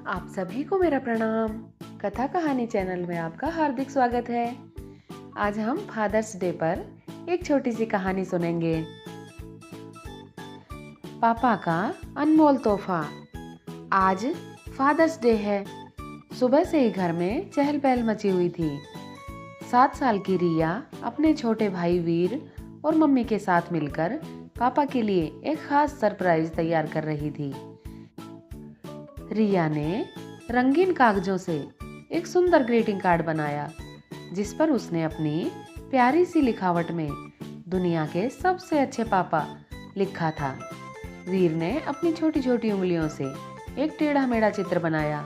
आप सभी को मेरा प्रणाम। कथा कहानी चैनल में आपका हार्दिक स्वागत है। आज हम फादर्स डे पर एक छोटी सी कहानी सुनेंगे। पापा का अनमोल तोहफा। आज फादर्स डे है। सुबह से ही घर में चहल पहल मची हुई थी। 7 साल की रिया अपने छोटे भाई वीर और मम्मी के साथ मिलकर पापा के लिए एक खास सरप्राइज तैयार कर रही थी। रिया ने रंगीन कागजों से एक सुंदर ग्रीटिंग कार्ड बनाया, जिस पर उसने अपनी प्यारी सी लिखावट में दुनिया के सबसे अच्छे पापा लिखा था। वीर ने अपनी छोटी छोटी उंगलियों से एक टेढ़ा मेढ़ा चित्र बनाया,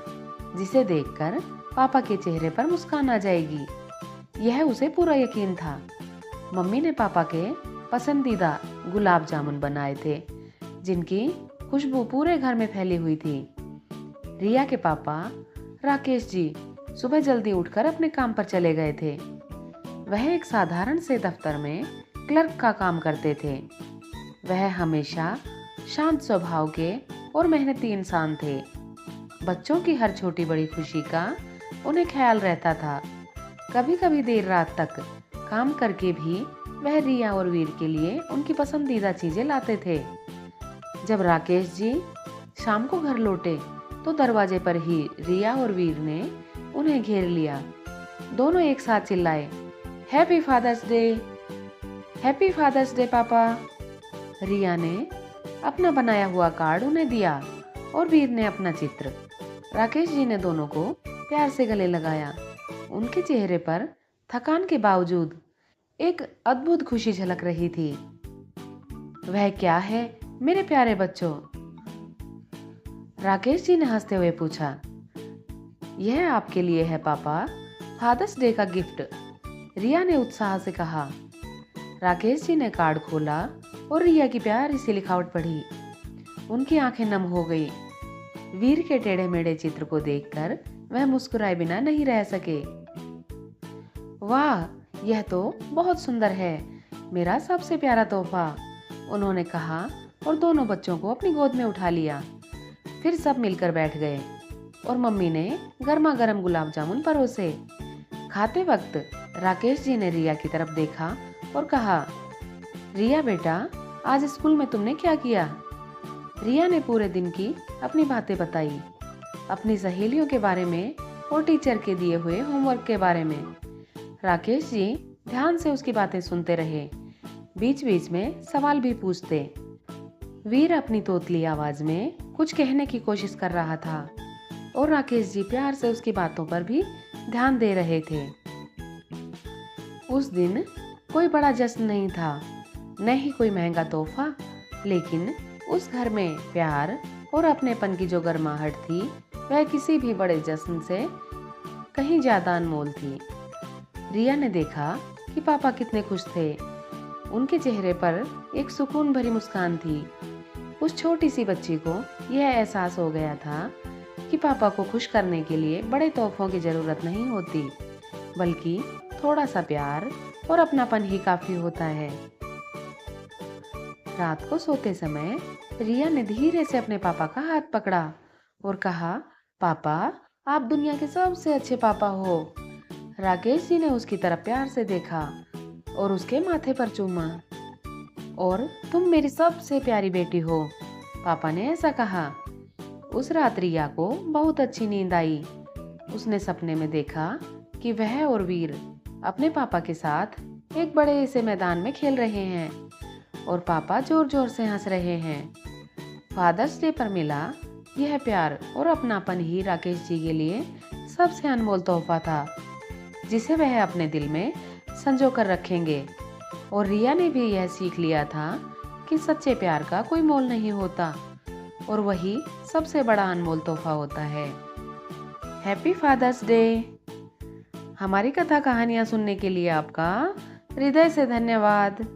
जिसे देखकर पापा के चेहरे पर मुस्कान आ जाएगी, यह उसे पूरा यकीन था। मम्मी ने पापा के पसंदीदा गुलाब जामुन बनाए थे, जिनकी खुशबू पूरे घर में फैली हुई थी। रिया के पापा राकेश जी सुबह जल्दी उठकर अपने काम पर चले गए थे। वह एक साधारण से दफ्तर में क्लर्क का काम करते थे। वह हमेशा शांत स्वभाव के और मेहनती इंसान थे। बच्चों की हर छोटी बड़ी खुशी का उन्हें ख्याल रहता था। कभी कभी देर रात तक काम करके भी वह रिया और वीर के लिए उनकी पसंदीदा चीजें लाते थे। जब राकेश जी शाम को घर लौटे तो दरवाजे पर ही रिया और वीर ने उन्हें घेर लिया। दोनों एक साथ चिल्लाए, happy fathers day, happy fathers day पापा। रिया ने अपना बनाया हुआ कार्ड उन्हें दिया और वीर ने अपना चित्र। राकेश जी ने दोनों को प्यार से गले लगाया। उनके चेहरे पर थकान के बावजूद एक अद्भुत खुशी झलक रही थी। वह क्या है मेरे प्यारे बच्चों? राकेश जी ने हंसते हुए पूछा। यह आपके लिए है पापा, फादर्स डे का गिफ्ट, रिया ने उत्साह से कहा। राकेश जी ने कार्ड खोला और रिया की प्यारी सी लिखावट पढ़ी। उनकी आंखें नम हो गई। वीर के टेढ़े मेढ़े चित्र को देखकर वह मुस्कुराए बिना नहीं रह सके। वाह, यह तो बहुत सुंदर है, मेरा सबसे प्यारा तोहफा, उन्होंने कहा और दोनों बच्चों को अपनी गोद में उठा लिया। फिर सब मिलकर बैठ गए और मम्मी ने गर्मा गर्म गुलाब जामुन परोसे। खाते वक्त राकेश जी ने रिया की तरफ देखा और कहा, रिया बेटा, आज स्कूल में तुमने क्या किया? रिया ने पूरे दिन की अपनी बातें बताई, अपनी सहेलियों के बारे में और टीचर के दिए हुए होमवर्क के बारे में। राकेश जी ध्यान से उसकी बातें सुनते रहे, बीच बीच में सवाल भी पूछते। वीर अपनी तोतली आवाज में कुछ कहने की कोशिश कर रहा था और राकेश जी प्यार से उसकी बातों पर भी ध्यान दे रहे थे। उस दिन कोई बड़ा जश्न नहीं था, न ही कोई महंगा तोहफा, लेकिन उस घर में प्यार और अपनेपन की जो गर्माहट थी, वह किसी भी बड़े जश्न से कहीं ज्यादा अनमोल थी। रिया ने देखा कि पापा कितने खुश थे। उनके चेहरे पर एक सुकून भरी मुस्कान थी। उस छोटी सी बच्ची को यह एहसास हो गया था कि पापा को खुश करने के लिए बड़े तोहफों की जरूरत नहीं होती, बल्कि थोड़ा सा प्यार और अपनापन ही काफी होता है। रात को सोते समय रिया ने धीरे से अपने पापा का हाथ पकड़ा और कहा, पापा, आप दुनिया के सबसे अच्छे पापा हो। राकेश जी ने उसकी तरफ प्यार से देखा और उसके माथे पर चूमा। और तुम मेरी सबसे प्यारी बेटी हो, पापा ने ऐसा कहा। उस रात रिया को बहुत अच्छी नींद आई। उसने सपने में देखा कि वह और वीर अपने पापा के साथ एक बड़े से मैदान में खेल रहे हैं और पापा जोर जोर से हंस रहे हैं। फादर्स डे पर मिला यह प्यार और अपनापन ही राकेश जी के लिए सबसे अनमोल तोहफा था, जिसे वह अपने दिल में संजो कर रखेंगे। और रिया ने भी यह सीख लिया था कि सच्चे प्यार का कोई मोल नहीं होता और वही सबसे बड़ा अनमोल तोहफा होता है। Happy fathers day. हमारी कथा कहानियाँ सुनने के लिए आपका हृदय से धन्यवाद।